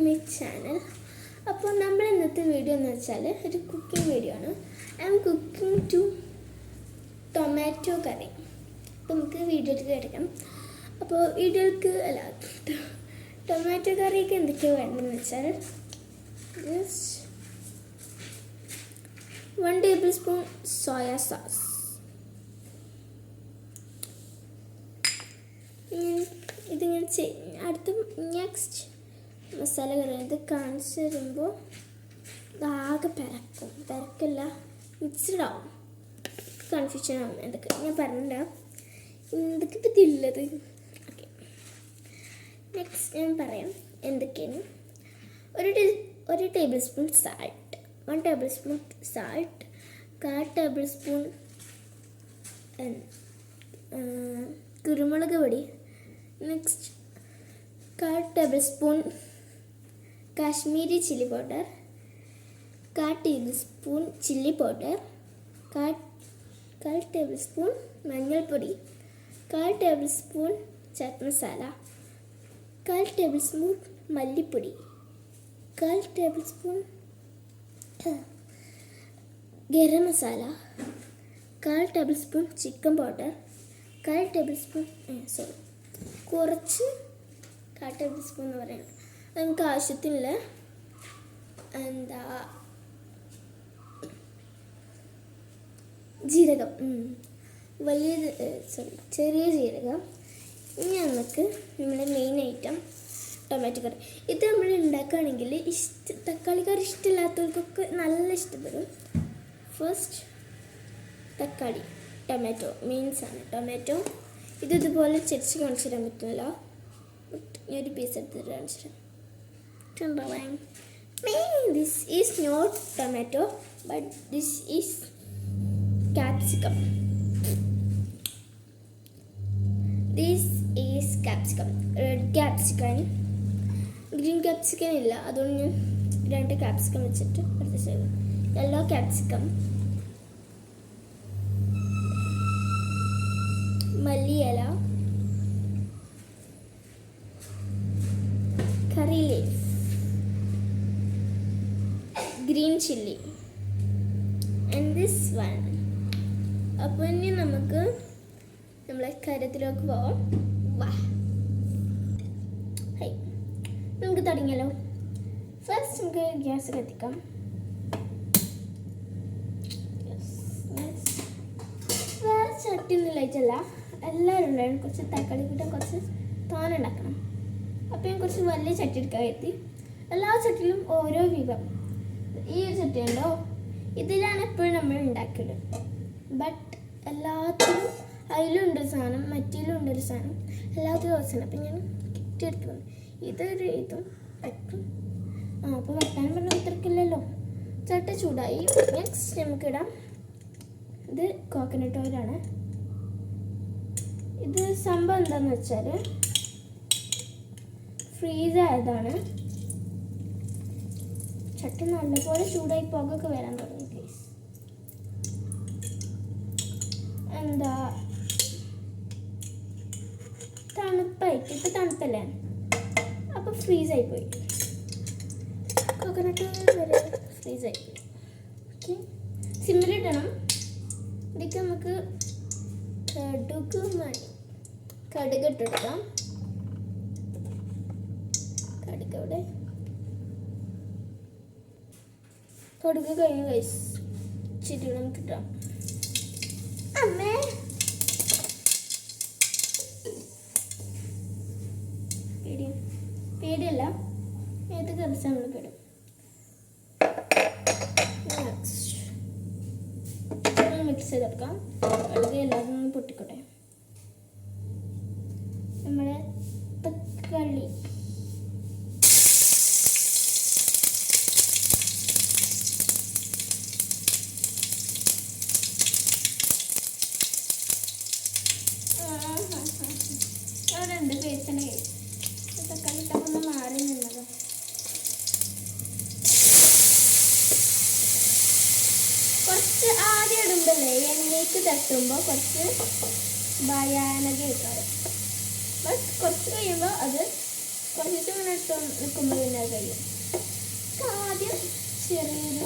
My channel. അപ്പോൾ നമ്മൾ ഇന്നത്തെ വീഡിയോ എന്ന് വെച്ചാൽ ഒരു കുക്കിംഗ് വീഡിയോ ആണ്. I am cooking to tomato curry. അപ്പോൾ നമുക്ക് വീഡിയോയിൽ കിടക്കാം. അപ്പോൾ വീഡിയോക്ക് ടൊമാറ്റോ കറിക്ക് എന്തൊക്കെയാണ് വേണ്ടതെന്ന് വെച്ചാൽ ജസ്റ്റ് 1 tablespoon സോയാ സോസ്, ഇതിങ്ങനെ അടുത്ത നെക്സ്റ്റ് മസാല കറി ഇത് കാണിച്ച് തരുമ്പോൾ ആകെ പെരക്കല്ല മിക്സ്ഡ് ആവും, കൺഫ്യൂഷൻ ആവും. എന്തൊക്കെ ഞാൻ പറഞ്ഞില്ല എന്തൊക്കെ ഇപ്പം ഇതില്ലത്. ഓക്കെ, നെക്സ്റ്റ് ഞാൻ പറയാം എന്തൊക്കെയാണ്. ഒരു table spoon salt, 1 tablespoon salt, 1/4 tablespoon കുരുമുളക് പൊടി, next 1/4 tablespoon Kashmiri chilli powder, 1/4 tablespoon chilli powder, 1/4 tablespoon മഞ്ഞൾപ്പൊടി, 1/4 tablespoon ചാറ്റ് മസാല, 1/4 tablespoon മല്ലിപ്പൊടി, 1/4 tablespoon garam masala, 1/4 tablespoon chicken powder, 1/4 tablespoon കുറച്ച് 1/4 tablespoon എന്ന് പറയുന്നത് നമുക്ക് ആവശ്യത്തിനുള്ള ജീരകം, ചെറിയ ജീരകം. ഇനി നമുക്ക് നമ്മുടെ മെയിൻ ഐറ്റം ടൊമാറ്റോ കറി. ഇത് നമ്മൾ ഉണ്ടാക്കുകയാണെങ്കിൽ തക്കാളി കറി ഇഷ്ടമില്ലാത്തവർക്കൊക്കെ നല്ല ഇഷ്ടപ്പെടും. ഫസ്റ്റ് തക്കാളി, ടൊമാറ്റോ മീൻസ് ആണ്. ടൊമാറ്റോ ഇതുപോലെ ചെറിച്ച് കാണിച്ചു തരാൻ പറ്റില്ല, ഞാൻ ഒരു പീസ് എടുത്തിട്ട് കാണിച്ചു തരാം. This is not tomato but this is capsicum. This is capsicum, red capsicum. Green capsicum ഇല്ല, അതുകൊണ്ട് ഞാൻ 2 ക്യാപ്സിക്കം വെച്ചിട്ട് അടുത്ത ചെയ്തു. യെല്ലോ ക്യാപ്സിക്കം, മല്ലിയില, കറി leaf, green chilli and this one. അപ്പോൾ ഇനി നമുക്ക് നമ്മളെ കാര്യത്തിലേക്ക് പോവാം. നമുക്ക് തുടങ്ങിയാലോ. ഫസ്റ്റ് നമുക്ക് ഗ്യാസ് കത്തിക്കാം. വേറെ ചട്ടി ഒന്നും ലൈറ്റല്ല, എല്ലാവരും ഉണ്ടായിരുന്നു. കുറച്ച് തക്കാളി കൂട്ടാൻ കുറച്ച് തോന ഉണ്ടാക്കണം. അപ്പോൾ ഞാൻ കുറച്ച് വലിയ ചട്ടി എടുക്കാൻ എത്തി. എല്ലാ ചട്ടിയിലും ഓരോ വിഭവം. ഈ ഒരു ചട്ടി ഉണ്ടോ, ഇതിലാണ് എപ്പോഴും നമ്മൾ ഉണ്ടാക്കിയത്. ബട്ട് എല്ലാത്തിലും അതിലും ഉണ്ടൊരു സാധനം, മറ്റിലും ഉണ്ടൊരു സാധനം, എല്ലാത്തിലും ഒരു സാധനം. അപ്പം ഞാൻ കിട്ടിയെടുക്കുന്നത് ഇതൊരു ഇതും പറ്റും. അപ്പോൾ വെട്ടാനും പറഞ്ഞാൽ ഇത്രക്കില്ലല്ലോ. ചട്ടി ചൂടായി. നെക്സ്റ്റ് നമുക്കിടാം ഇത് കോക്കനട്ട് ഓയിലാണ്. ഇത് സംഭവം എന്താണെന്ന് വെച്ചാൽ ഫ്രീസ് ആയതാണ്. ചട്ടി നല്ലപോലെ ചൂടായി പുകയൊക്കെ വരാൻ തുടങ്ങി. പ്ലീസ് തണുപ്പായിട്ട് ഇപ്പം തണുപ്പല്ലേ, അപ്പോൾ ഫ്രീസായി പോയി. കോക്കനട്ട് വരെ ഫ്രീസായി പോയി. ഓക്കെ, സിമ്മിലിടണം. ഇതൊക്കെ നമുക്ക് കടുക് ഇട്ടെടുക്കാം. കടുക് അവിടെ, കടുക് കഴിഞ്ഞ് ചിരി നമുക്ക് ഇട്ടാം. അമ്മേ പേടിയല്ല, ഏത് കറിച്ച് നമ്മൾ പെടും. മിക്സ് ചെയ്തെടുക്കാം. കടുക് എല്ലാവരും പൊട്ടിക്കോട്ടെ. നമ്മുടെ തക്കാളി, അവിടെ ഉണ്ട് പേസ്റ്റിൻ്റെ കൈ. തക്കാളി ഇട്ടൊന്ന് മാറി നിന്നത്. കുറച്ച് ആദ്യം ഇടുമ്പോഴേ എണ്ണയ്ക്ക് തട്ടുമ്പോൾ കുറച്ച് ഭയാനക കിട്ടാറ്. ബട്ട് കുറച്ച് കഴിയുമ്പോൾ അത് കുറച്ച് ദിവസം ഇങ്ങനെ ഇട്ട് നിൽക്കുമ്പോൾ പിന്നെ അത് കഴിയും. ആദ്യം ചെറിയൊരു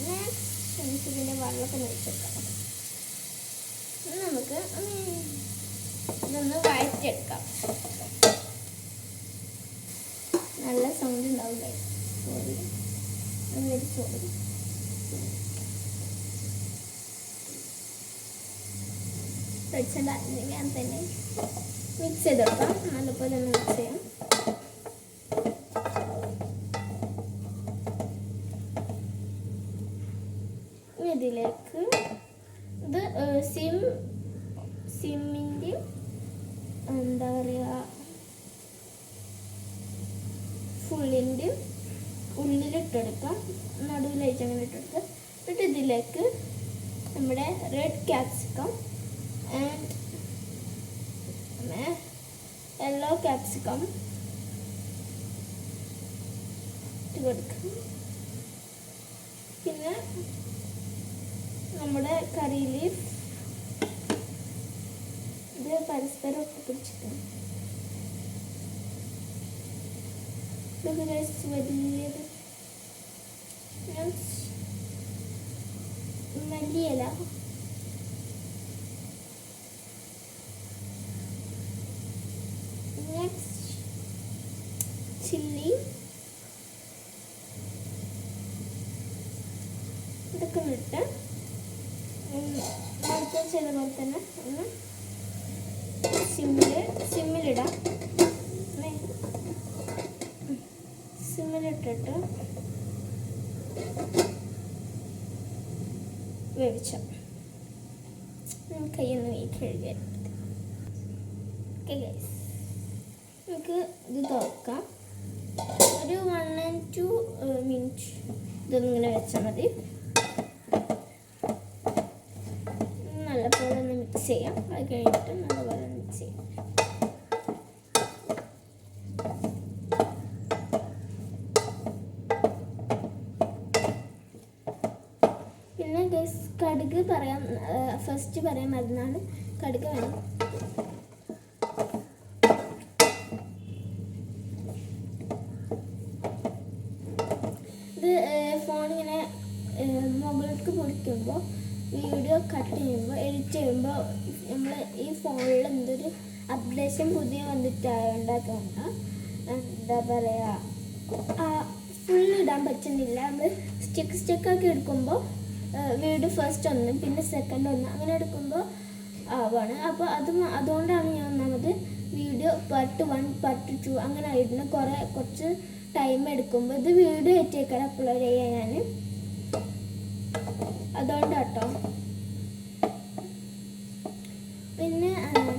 നെക്സ്റ്റ് ഇതിൻ്റെ വെള്ളമൊക്കെ ഒഴിച്ചെടുക്കാം. നമുക്ക് ഇതൊന്ന് വഴറ്റിയെടുക്കാം. നല്ല സൗണ്ട് ഉണ്ടാവും. Sorry sorry. ഞാൻ തന്നെ മിക്സ് ചെയ്തെടുക്കാം. നല്ലപോലെ ഒന്ന് മിക്സ് ചെയ്യാം. ഇതിലേക്ക് ഇത് സിമ്മിൻ്റെ എന്താ പറയുക ഫുള്ളിൻ്റെ ഉള്ളിലിട്ടെടുക്കാം. നടുവിലായിട്ട് അങ്ങനെ ഇട്ടെടുക്കുക. എന്നിട്ട് ഇതിലേക്ക് നമ്മുടെ red capsicum and yellow capsicum ഇട്ട് കൊടുക്കാം. പിന്നെ നമ്മുടെ കറി ലീഫ് ഇത് പരസ്പരം ഒട്ടിപ്പിടിച്ചിട്ടുണ്ട്. വലിയത് മല്ലിയില, നെക്സ്റ്റ് ചില്ലി, ഇതൊക്കെ ഇട്ട് നേരത്തെ ചെയ്ത പോലെ തന്നെ ഒന്ന് സിമ്മിലിടാം. സിമ്മിലിട്ടിട്ട് വേവിച്ച കയ്യൊന്ന് കഴുകാൻ. ഓക്കെ ഗൈസ്, നമുക്ക് ഇത് തുറക്കാം. ഒരു 1 and 2 minutes ഇതൊന്നിങ്ങനെ വെച്ചാൽ മതി. നല്ലപോലെ ഒന്ന് മിക്സ് ചെയ്യാം. അത് കഴിഞ്ഞിട്ട് നല്ലപോലെ മിക്സ് ചെയ്യാം. പിന്നെ ഗൈസ് കടുക് പറയാം, ഫസ്റ്റ് പറയാൻ മരുന്നാണ്. കടുക് വേണം. ഇത് ഫോണിങ്ങനെ മൊബൈലിലേക്ക് പൊടിക്കുമ്പോൾ വീഡിയോ കട്ട് ചെയ്യുമ്പോൾ എഡിറ്റ് ചെയ്യുമ്പോൾ നമ്മൾ ഈ ഫോണിൽ എന്തൊരു അപ്ഡേഷൻ പുതിയ വന്നിട്ടായതുകൊണ്ട് എന്താ പറയുക ഫുൾ ഇടാൻ പറ്റുന്നില്ല. നമ്മൾ സ്റ്റെക്കാക്കി എടുക്കുമ്പോൾ വീഡിയോ ഫസ്റ്റ് ഒന്ന് പിന്നെ സെക്കൻഡ് ഒന്ന് അങ്ങനെ എടുക്കുമ്പോൾ ആവാണ്. അപ്പോൾ അതുകൊണ്ടാണ് ഞാൻ ഒന്നാമത് വീഡിയോ പാർട്ട് 1 പാർട്ട് 2 അങ്ങനെ ആയിരുന്നു. കുറച്ച് ടൈം എടുക്കുമ്പോൾ ഇത് വീഡിയോ ഏറ്റേക്കാണ് അപ്ലോഡ് ചെയ്യാൻ ഞാൻ. അതുകൊണ്ടാട്ടോ. പിന്നെ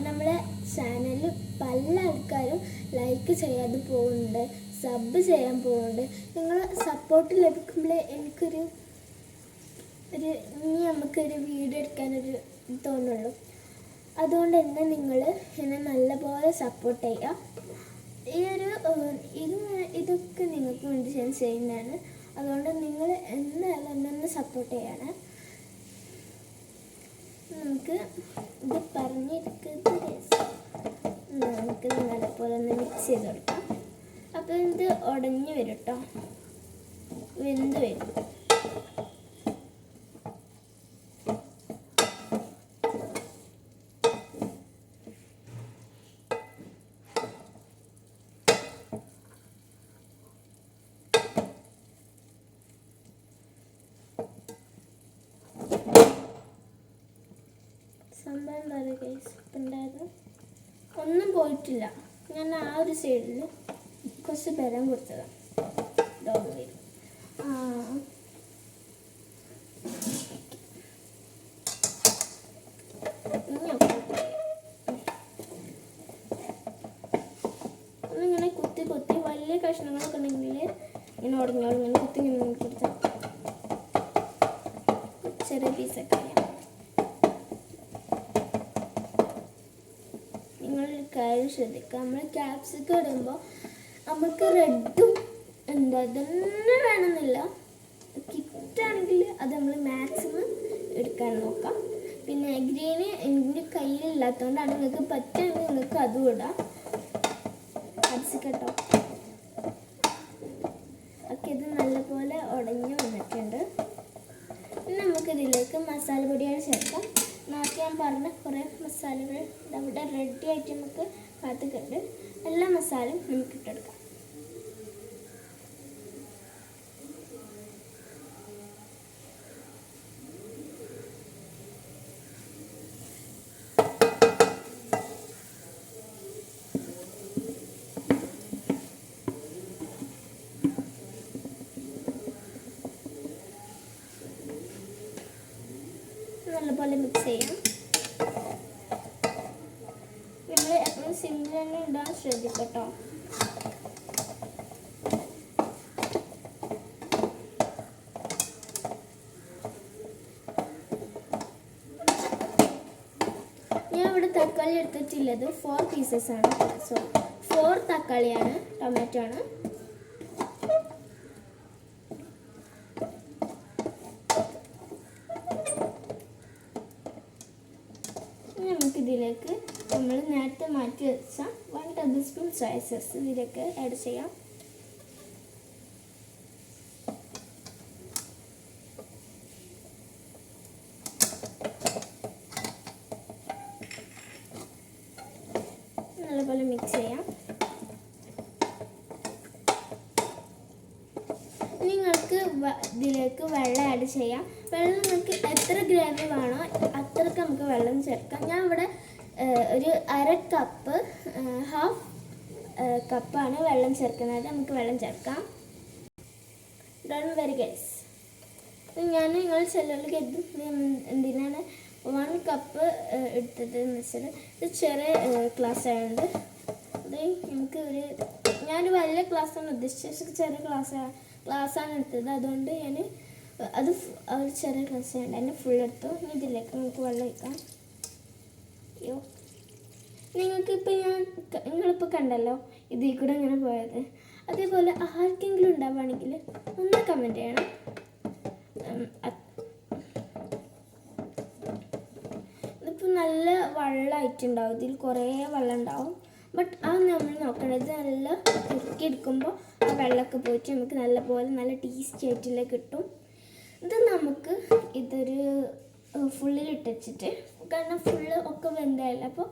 നമ്മളെ ചാനലിൽ പല ആൾക്കാരും ലൈക്ക് ചെയ്യാതെ പോകുന്നുണ്ട്, സബ് ചെയ്യാൻ പോകുന്നുണ്ട്. നിങ്ങളെ സപ്പോർട്ട് ലഭിക്കുമ്പോൾ എനിക്കൊരു ഇനി നമുക്കൊരു വീഡിയോ എടുക്കാനൊരു തോന്നുള്ളൂ. അതുകൊണ്ട് തന്നെ നിങ്ങൾ എന്നെ നല്ലപോലെ സപ്പോർട്ട് ചെയ്യുക. ഇതൊക്കെ നിങ്ങൾക്ക് വേണ്ടി ഞാൻ ചെയ്യുന്നതാണ്. അതുകൊണ്ട് നിങ്ങൾ എന്തായാലും എന്നെ സപ്പോർട്ട് ചെയ്യണം. നമുക്ക് ഇത് പറഞ്ഞിരിക്കുന്നത് നമുക്ക് നല്ലപോലെ ഒന്ന് മിക്സ് ചെയ്ത് കൊടുക്കാം. അപ്പോൾ ഇത് ഉടഞ്ഞു വരും കേട്ടോ, വെന്ത് വരും. സംഭവം എന്താ പറയുക ഗൈസ്, ഉണ്ടായത് ഒന്നും പോയിട്ടില്ല. ഞാൻ ആ ഒരു സൈഡിൽ കുറച്ച് ബലം കൊടുത്തതാണ്. വരും ഒന്നിങ്ങനെ കുത്തി വലിയ കഷ്ണങ്ങളൊക്കെ ഉണ്ടെങ്കിൽ ഇങ്ങനെ ഉടഞ്ഞോളും. ഇങ്ങനെ കുത്തി ഇങ്ങനെ കൊടുത്താൽ ചെറിയ പീസൊക്കെ കാര്യം ശ്രദ്ധിക്കുക. നമ്മൾ ക്യാപ്സിക്കം ഇടുമ്പോൾ നമുക്ക് റെഡും എന്താ ഇതന്നെ വേണമെന്നില്ല. കിറ്റാണെങ്കിൽ അത് നമ്മൾ മാക്സിമം എടുക്കാൻ നോക്കാം. പിന്നെ ഗ്രീന് എൻ്റെ കയ്യിലില്ലാത്തതുകൊണ്ടാണ്, നിങ്ങൾക്ക് പറ്റുമെങ്കിൽ നിങ്ങൾക്ക് അതും ഇടാം. കേട്ടോ ഒക്കെ ഇത് നല്ലപോലെ ഉടഞ്ഞു വന്നിട്ടുണ്ട്. ഇനി നമുക്കിതിലേക്ക് മസാലപ്പൊടികൾ ചേർക്കാം. നേരത്തെ ഞാൻ പറഞ്ഞ കുറേ മസാലകൾ ഇവിടെ റെഡി ആയിട്ട് നമുക്ക് കാത്തിട്ടുണ്ട്. എല്ലാ മസാലയും നമുക്ക് ഇട്ടെടുക്കാം. നല്ലപോലെ മിക്സ് ചെയ്യാം. നമ്മൾ എപ്പോഴും സിമ്മിൽ തന്നെ ഇടാൻ ശ്രദ്ധിക്കട്ടോ. ഞാൻ ഇവിടെ തക്കാളി എടുത്തിട്ടുള്ളത് 4 പീസസ് ആണ്. 4 തക്കാളിയാണ്, ടൊമാറ്റോ ആണ്. നമുക്കിതിലേക്ക് നമ്മൾ നേരത്തെ മാറ്റി വെച്ച 1 ടേബിൾ സ്പൂൺ സോയ സോസ് ഇതിലേക്ക് ആഡ് ചെയ്യാം. നല്ലപോലെ മിക്സ് ചെയ്യാം. നിങ്ങൾക്ക് ഇതിലേക്ക് വെള്ളം ആഡ് ചെയ്യാം. വെള്ളം നിങ്ങൾക്ക് എത്ര ഗ്രേവി വേണോ അത്രയ്ക്ക് നമുക്ക് വെള്ളം ചേർക്കാം. ഞാൻ ഇവിടെ ഒരു 1/2 കപ്പ്, ഹാഫ് കപ്പാണ് വെള്ളം ചേർക്കുന്നത്. നമുക്ക് വെള്ളം ചേർക്കാം. Don't very guys. ഞാൻ നിങ്ങൾ ചിലർ കരുതും എന്തിനാണ് 1 കപ്പ് എടുത്തത് എന്ന് വെച്ചാൽ ഇത് ചെറിയ ഗ്ലാസ് ആയതുകൊണ്ട്. അത് നമുക്ക് ഞാൻ വലിയ ഗ്ലാസ്സാണ് ഉദ്ദേശിച്ചത്, ചെറിയ ഗ്ലാസ്സാണ് എടുത്തത്. അതുകൊണ്ട് ഞാൻ അത് ഒരു ചെറിയ ഗ്ലാസ് വേണ്ട അതിന് ഫുൾ എടുത്തു. ഇനി ഇതിലേക്ക് നമുക്ക് വെള്ളം ഒഴിക്കാം. അയ്യോ, നിങ്ങൾക്കിപ്പോൾ നിങ്ങളിപ്പോൾ കണ്ടല്ലോ ഇതിൽ കൂടെ ഇങ്ങനെ പോയത്. അതേപോലെ ആർക്കെങ്കിലും ഉണ്ടാവുകയാണെങ്കിൽ ഒന്ന് കമൻറ്റ് ചെയ്യണം. ഇതിപ്പോൾ നല്ല വെള്ളമായിട്ടുണ്ടാവും, ഇതിൽ കുറേ വെള്ളം ഉണ്ടാവും. ബട്ട് അത് നമ്മൾ നോക്കേണ്ടത് നല്ല കുറുക്കിയെടുക്കുമ്പോൾ ആ വെള്ളമൊക്കെ പോയിട്ട് നമുക്ക് നല്ലപോലെ നല്ല ടേസ്റ്റി ആയിട്ടുള്ള കിട്ടും. ഇത് നമുക്ക് ഇതൊരു ഫുള്ളിലിട്ട് വെച്ചിട്ട്, കാരണം ഫുള്ള് ഒക്കെ വെന്തായില്ല, അപ്പോൾ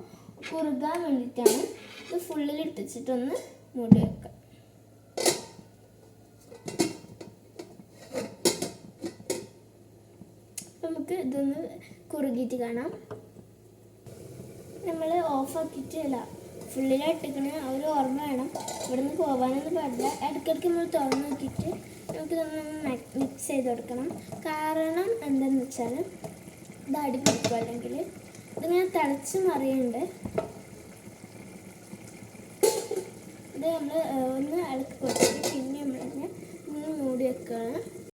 കുറുകാൻ വേണ്ടിയിട്ടാണ് ഇത് ഫുള്ളിലിട്ട് വെച്ചിട്ടൊന്ന് മൂടി വെക്കാം. നമുക്ക് ഇതൊന്ന് കുറുകിയിട്ട് കാണാം. നമ്മൾ ഓഫാക്കിയിട്ടല്ല ഫുള്ളിലിട്ടിക്കണ ഒരു ഓർമ്മ വേണം. ഇവിടെ നിന്ന് പോകാനൊന്നും പാടില്ല. ഇടയ്ക്കിടയ്ക്ക് നമ്മൾ തുറന്ന് നോക്കിയിട്ട് നമുക്കിതൊന്ന് മിക്സ് ചെയ്ത് കൊടുക്കണം. കാരണം എന്താണെന്ന് വെച്ചാൽ ഇത് അടി പിടിക്കും, അല്ലെങ്കിൽ ഇതിങ്ങനെ തിളച്ച് മറിയുന്നുണ്ട്. ഇത് നമ്മൾ ഒന്ന് ഇളക്കി കൊടുത്തിട്ട് പിന്നെ നമ്മളിങ്ങനെ മൂടി വെക്കുകയാണ്.